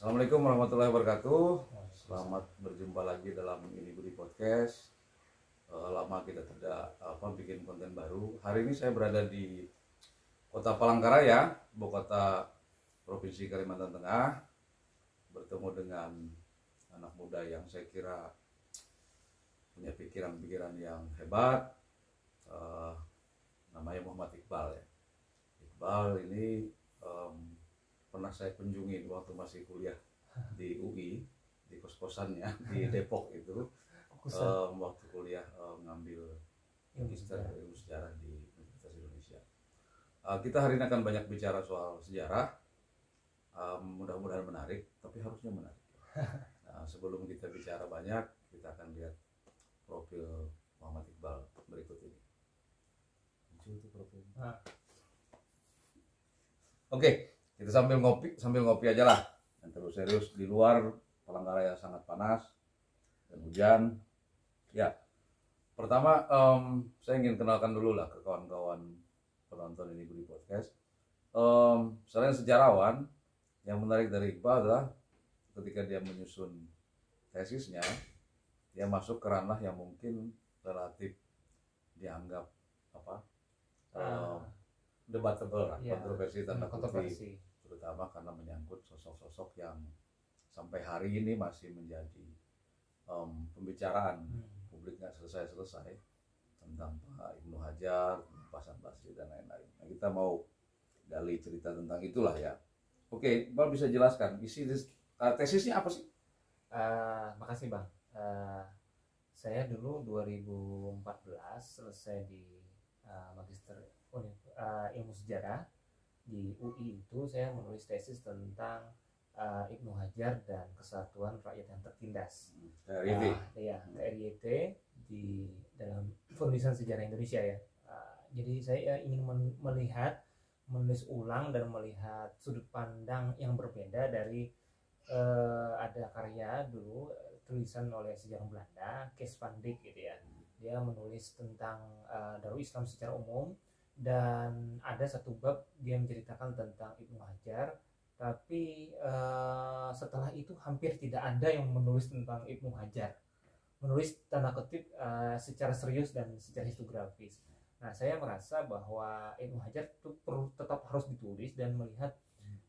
Assalamualaikum warahmatullahi wabarakatuh. Selamat berjumpa lagi dalam Ini Budi Podcast. Lama kita tidak bikin konten baru. Hari ini saya berada di Kota Palangkaraya, ibu kota Provinsi Kalimantan Tengah, bertemu dengan anak muda yang saya kira punya pikiran-pikiran yang hebat. Namanya Muhammad Iqbal ya. Iqbal ini pernah saya kunjungi waktu masih kuliah di UI, di kos-kosannya di Depok itu, waktu kuliah ngambil magister ilmu sejarah di Universitas Indonesia. Kita hari ini akan banyak bicara soal sejarah, mudah-mudahan menarik, tapi harusnya menarik. Nah, sebelum kita bicara banyak, kita akan lihat profil Muhammad Iqbal berikut ini. Muncul itu profilnya. Oke. Kita sambil ngopi aja lah. Dan terus serius, di luar Palangkaraya sangat panas dan hujan. Ya, pertama saya ingin kenalkan dulu lah ke kawan-kawan penonton Ini Budi Podcast. Selain sejarawan, yang menarik dari Iqbal adalah ketika dia menyusun tesisnya, dia masuk ke ranah yang mungkin relatif dianggap debatable, kontroversi tanda kutip, terutama karena menyangkut sosok-sosok yang sampai hari ini masih menjadi pembicaraan publik nggak selesai-selesai, tentang Pak Ibnu Hajar, Pak Hasan Basri dan lain-lain. Nah, kita mau gali cerita tentang itulah ya. Oke, Bang bisa jelaskan isi tesisnya apa sih? Makasih Bang. Saya dulu 2014 selesai di magister ilmu sejarah di UI. Itu saya menulis tesis tentang Ibnu Hajar dan Kesatuan Rakyat yang Tertindas, KRYT di dalam penulisan sejarah Indonesia ya. Jadi saya ingin menulis ulang dan melihat sudut pandang yang berbeda dari ada karya dulu tulisan oleh sejarah Belanda, Kees van Dijk gitu ya. Dia menulis tentang Darul Islam secara umum, dan ada satu bab dia menceritakan tentang Ibnu Hajar, tapi setelah itu hampir tidak ada yang menulis tentang Ibnu Hajar, menulis tanda kutip secara serius dan secara historiografis. Nah, saya merasa bahwa Ibnu Hajar itu perlu tetap harus ditulis dan melihat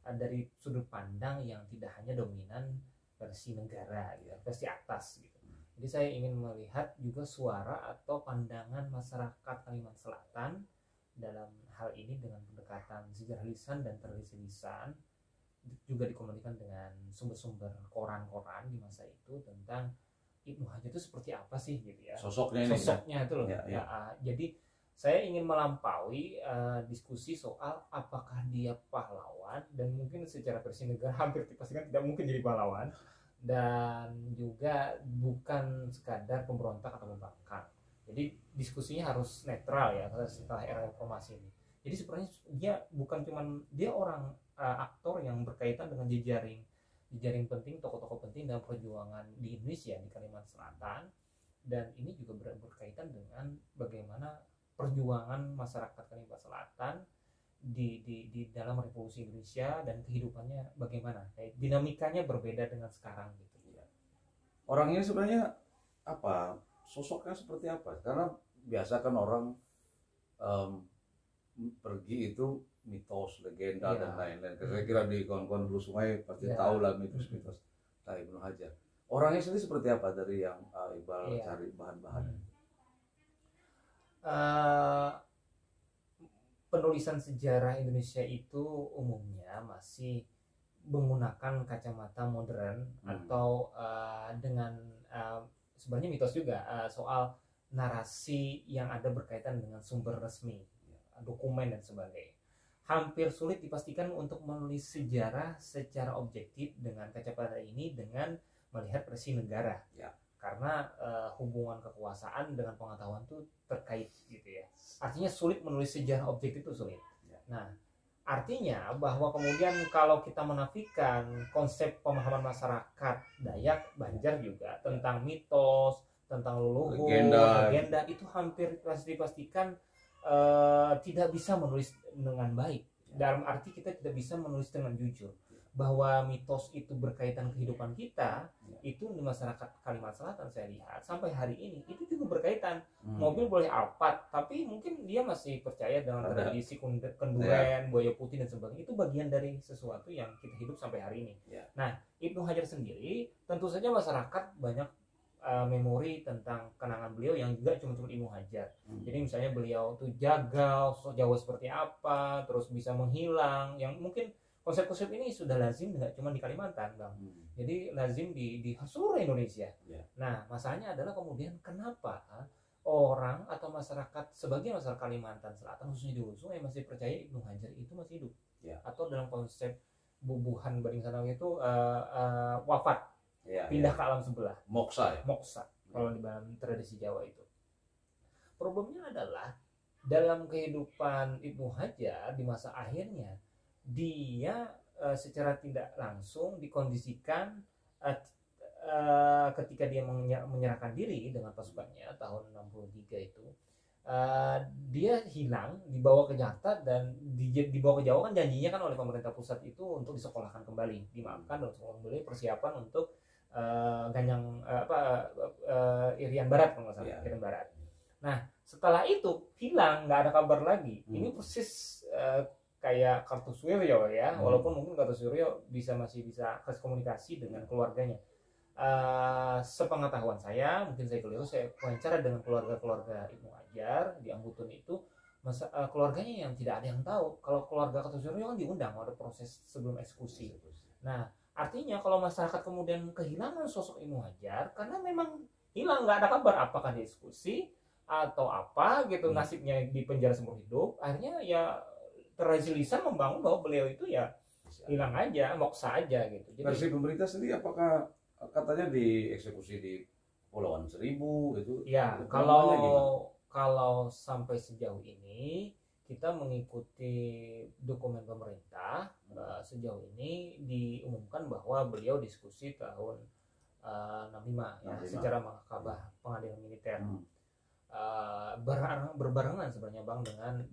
dari sudut pandang yang tidak hanya dominan versi negara, gitu, versi atas gitu. Jadi saya ingin melihat juga suara atau pandangan masyarakat Kalimantan Selatan dalam hal ini dengan pendekatan sejarah lisan dan tradisi lisan, juga dikomunikasikan dengan sumber-sumber koran-koran di masa itu tentang Ibnu Hajar itu seperti apa sih gitu ya. Sosoknya itu loh. Jadi saya ingin melampaui diskusi soal apakah dia pahlawan, dan mungkin secara versi negara hampir dipastikan tidak mungkin jadi pahlawan, dan juga bukan sekadar pemberontak atau pembangkang. Jadi diskusinya harus netral ya setelah era reformasi ini. Jadi sebenarnya dia bukan cuman dia orang aktor yang berkaitan dengan jejaring penting, tokoh-tokoh penting dalam perjuangan di Indonesia, di Kalimantan Selatan, dan ini juga berkaitan dengan bagaimana perjuangan masyarakat Kalimantan Selatan di dalam revolusi Indonesia dan kehidupannya bagaimana. Dinamikanya berbeda dengan sekarang gitu. Orang ini sebenarnya apa? Sosoknya seperti apa? Karena biasa kan orang pergi itu mitos, legenda dan lain-lain. Saya kira di kawan-kawan Hulu Sungai pasti tahu lah mitos-mitos Ibnu Hajar. Orangnya sendiri seperti apa dari yang Iqbal cari bahan-bahan? Penulisan sejarah Indonesia itu umumnya masih menggunakan kacamata modern atau dengan sebenarnya mitos juga soal narasi yang ada berkaitan dengan sumber resmi, dokumen dan sebagainya. Hampir sulit dipastikan untuk menulis sejarah secara objektif dengan kacamata ini dengan melihat versi negara ya. Karena hubungan kekuasaan dengan pengetahuan itu terkait gitu ya. Artinya sulit menulis sejarah objektif itu sulit. Nah, artinya bahwa kemudian kalau kita menafikan konsep pemahaman masyarakat Dayak, Banjar juga tentang mitos, tentang leluhur, legenda itu hampir dipastikan tidak bisa menulis dengan baik. Dalam arti kita tidak bisa menulis dengan jujur. bahwa mitos itu berkaitan kehidupan kita, itu di masyarakat Kalimantan Selatan saya lihat sampai hari ini itu juga berkaitan. Mobil boleh Alphard, tapi mungkin dia masih percaya dengan tradisi kenduren, buaya putih dan sebagainya. Itu bagian dari sesuatu yang kita hidup sampai hari ini. Nah, Ibnu Hajar sendiri tentu saja masyarakat banyak memori tentang kenangan beliau yang juga cuma Ibnu Hajar. Jadi misalnya beliau tuh jagal, sosok Jawa seperti apa, terus bisa menghilang, yang mungkin konsep-konsep ini sudah lazim nggak cuma di Kalimantan, Bang. Jadi lazim di seluruh Indonesia. Nah, masalahnya adalah kemudian kenapa orang atau masyarakat sebagian masyarakat Kalimantan Selatan khususnya di Hulu Sungai masih percaya Ibnu Hajar itu masih hidup, atau dalam konsep bubuhan Baring Sanau itu wafat, pindah ke alam sebelah, moksa kalau di dalam tradisi Jawa itu. Problemnya adalah dalam kehidupan Ibnu Hajar di masa akhirnya dia secara tidak langsung dikondisikan ketika dia menyerahkan diri dengan pasukannya tahun 63 itu, dia hilang, dibawa ke Jakarta, dan dibawa ke Jawa kan janjinya kan oleh pemerintah pusat itu untuk disekolahkan kembali, dimaafkan dan kembali persiapan untuk Irian Barat kalau nggak salah, Irian Barat. Nah, setelah itu hilang, nggak ada kabar lagi. Ini persis kayak Kartosuwiryo ya, walaupun mungkin Kartosuwiryo masih bisa kasih komunikasi dengan keluarganya. Sepengetahuan saya, mungkin saya keliru, saya wawancara dengan keluarga Ibnu Hajar di Ambutun itu, keluarganya yang tidak ada yang tahu kalau keluarga Kartosuwiryo kan diundang pada proses sebelum eksekusi. Nah, artinya kalau masyarakat kemudian kehilangan sosok Ibnu Hajar karena memang hilang, nggak ada kabar apakah dieksekusi atau apa gitu, nasibnya di penjara seumur hidup, akhirnya ya tradisi lisan membangun bahwa beliau itu ya hilang aja, moksa aja gitu. Jadi versi pemerintah sendiri apakah katanya dieksekusi di Kepulauan Seribu itu? Ya, kalau sampai sejauh ini kita mengikuti dokumen pemerintah, sejauh ini diumumkan bahwa beliau diskusi tahun 65 ya, secara mahkamah pengadilan militer. Berbarengan sebenarnya Bang dengan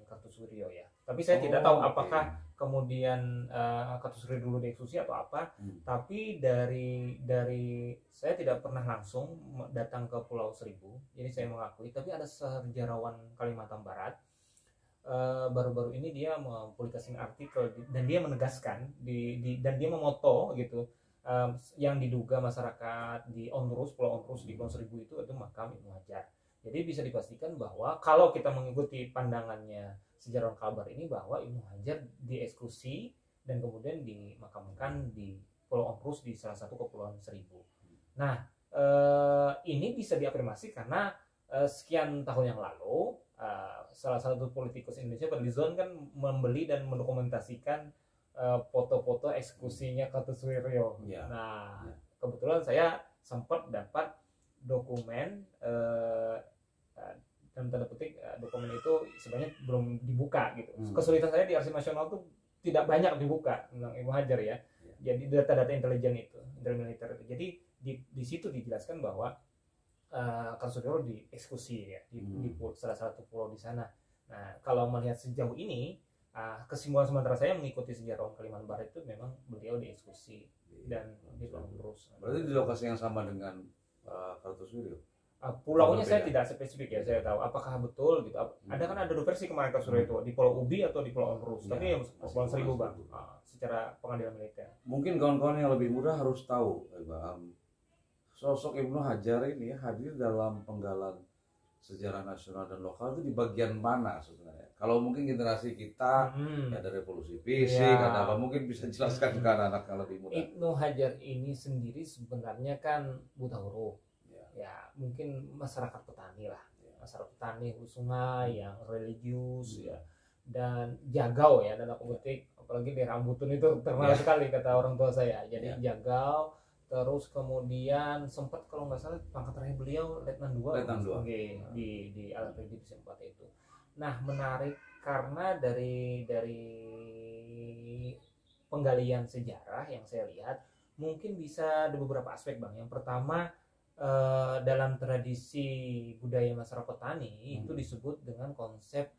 Kartosuwiryo ya. Tapi saya tidak tahu apakah kemudian Kartosuwiryo dulu dieksekusi atau apa. Tapi dari saya tidak pernah langsung datang ke Pulau Seribu, jadi saya mengakui. Tapi ada sejarawan Kalimantan Barat baru-baru ini dia mempublikasikan artikel dan dia menegaskan dan dia memoto gitu, yang diduga masyarakat di Onrus, Pulau Onrus di Pulau Seribu itu makam Ibnu Hajar. Jadi bisa dipastikan bahwa kalau kita mengikuti pandangannya sejarawan Kalbar ini, bahwa Ibnu Hajar dieksekusi dan kemudian dimakamkan di Pulau Onrus di salah satu kepulauan Seribu. Nah, ini bisa diafirmasi karena sekian tahun yang lalu salah satu politikus Indonesia, Fadlizon, kan membeli dan mendokumentasikan foto-foto eksekusinya Kartosuwiryo. Nah, kebetulan saya sempat dapat dokumen, dalam tanda petik dokumen itu sebenarnya belum dibuka gitu. Kesulitan saya di Arsip Nasional tuh tidak banyak dibuka tentang Ibnu Hajar ya. Jadi data-data intelijen itu, militer itu. Jadi di situ dijelaskan bahwa Kartosuwiryo dieksekusi ya di salah satu pulau di sana. Nah, kalau melihat sejauh ini, kesimpulan sementara saya mengikuti sejarawan Kalimantan Barat itu memang beliau dieksekusi dan terus. Berarti di lokasi yang sama dengan Kartosuwiryo? Pulaunya saya tidak spesifik ya, saya tahu apakah betul gitu. Ada kan ada dua versi kemarin Kartosuwiryo itu di Pulau Ubi atau di Pulau Onrus, tapi yang Pulau Seribu Bang, secara pengadilan militer. Mungkin kawan-kawan yang lebih muda harus tahu, sosok Ibnu Hajar ini hadir dalam penggalan sejarah nasional dan lokal itu di bagian mana sebenarnya? Kalau mungkin generasi kita ada revolusi fisik, ada apa, mungkin bisa jelaskan ke anak-anak yang lebih muda. Ibnu Hajar ini sendiri sebenarnya kan buta huruf. Ya, mungkin masyarakat petani lah, masyarakat petani Hulu Sungai yang religius ya, dan jagau ya, dan aku petik, apalagi di Ambutun itu terkenal sekali kata orang tua saya. Jadi jagau, terus kemudian sempat kalau nggak salah pangkat terakhir beliau Letnan 2 di alat divisi 4 itu. Nah, menarik karena dari penggalian sejarah yang saya lihat, mungkin bisa ada beberapa aspek Bang. Yang pertama, dalam tradisi budaya masyarakat petani itu disebut dengan konsep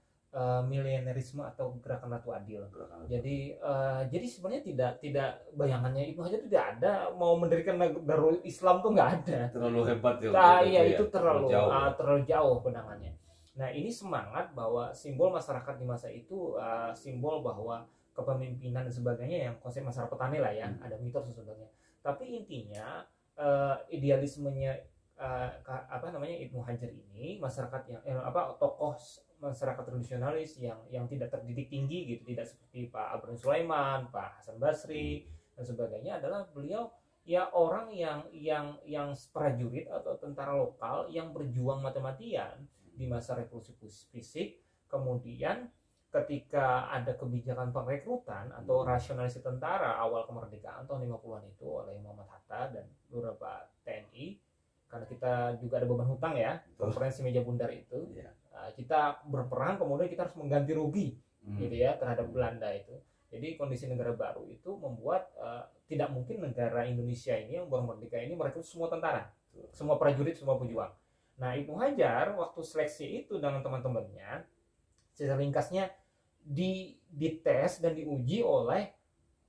milenarisme atau gerakan Ratu Adil. Jadi sebenarnya tidak bayangannya Ibnu Hajar tidak ada mau mendirikan Darul Islam tuh nggak ada. Terlalu hebat ya. Iya itu terlalu jauh. Terlalu jauh pandangannya. Nah ini semangat bahwa simbol masyarakat di masa itu simbol bahwa kepemimpinan dan sebagainya yang konsep masyarakat petani lah ya, ada mitos dan sebagainya. Tapi intinya idealismenya Ibnu Hajar ini masyarakat yang tokoh masyarakat tradisionalis yang tidak terdidik tinggi gitu, tidak seperti Pak Abraham Sulaiman, Pak Hasan Basri dan sebagainya, adalah beliau ya orang yang prajurit atau tentara lokal yang berjuang mati-matian di masa revolusi fisik. Kemudian ketika ada kebijakan perekrutan atau rasionalisasi tentara awal kemerdekaan tahun 50-an itu oleh Muhammad Hatta dan beberapa TNI, karena kita juga ada beban hutang ya, konferensi meja bundar itu, kita berperang, kemudian kita harus mengganti rugi gitu ya terhadap Belanda itu. Jadi kondisi negara baru itu membuat tidak mungkin negara Indonesia ini yang baru merdeka ini merekrut semua tentara, semua prajurit, semua pejuang. Nah Ibnu Hajar waktu seleksi itu dengan teman-temannya, secara ringkasnya dites dan diuji oleh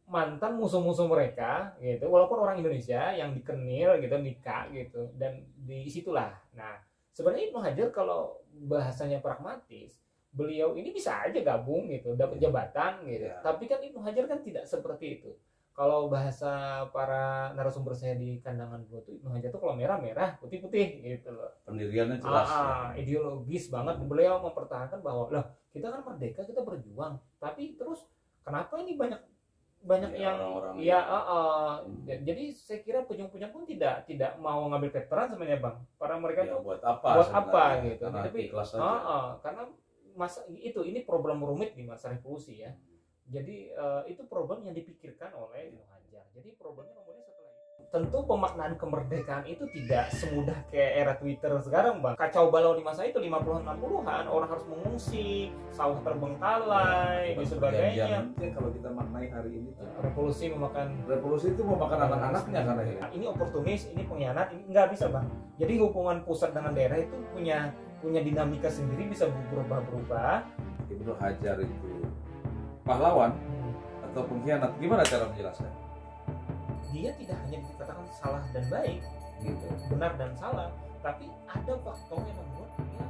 mantan musuh-musuh mereka gitu, walaupun orang Indonesia yang dikenil gitu, nikah gitu, dan di situlah. Nah sebenarnya Ibnu Hajar kalau bahasanya pragmatis, beliau ini bisa aja gabung gitu, dapat jabatan gitu. Tapi kan Ibnu Hajar kan tidak seperti itu. Kalau bahasa para narasumber saya di kandangan gua tuh, Ibnu Hajar tuh kalau merah-merah, putih-putih gitu loh. Pendiriannya jelas. Ideologis banget. Beliau mempertahankan bahwa lah kita kan merdeka, kita berjuang. Tapi terus kenapa ini banyak yang orang-orang jadi saya kira pejuang-pejuang pun tidak mau ngambil veteran sebenarnya Bang. Para mereka tuh buat apa gitu. Tapi karena masa ini problem rumit di masa revolusi ya. Jadi itu problem yang dipikirkan oleh Ibnu Hajar. Jadi problemnya kemudian setelah itu, tentu pemaknaan kemerdekaan itu tidak semudah kayak era Twitter sekarang Bang. Kacau balau di masa itu 50-an 60-an, orang harus mengungsi, sawah terbengkalai dan sebagainya. Kalau kita maknai hari ini revolusi itu memakan anak-anaknya karena ya. Ini oportunis, ini pengkhianat, ini nggak bisa Bang. Jadi hubungan pusat dengan daerah itu punya dinamika sendiri, bisa berubah-berubah. Ibnu Hajar itu pahlawan atau pengkhianat, gimana cara menjelaskan? Dia tidak hanya dikatakan salah dan baik gitu, benar dan salah, tapi ada faktor yang membuat dia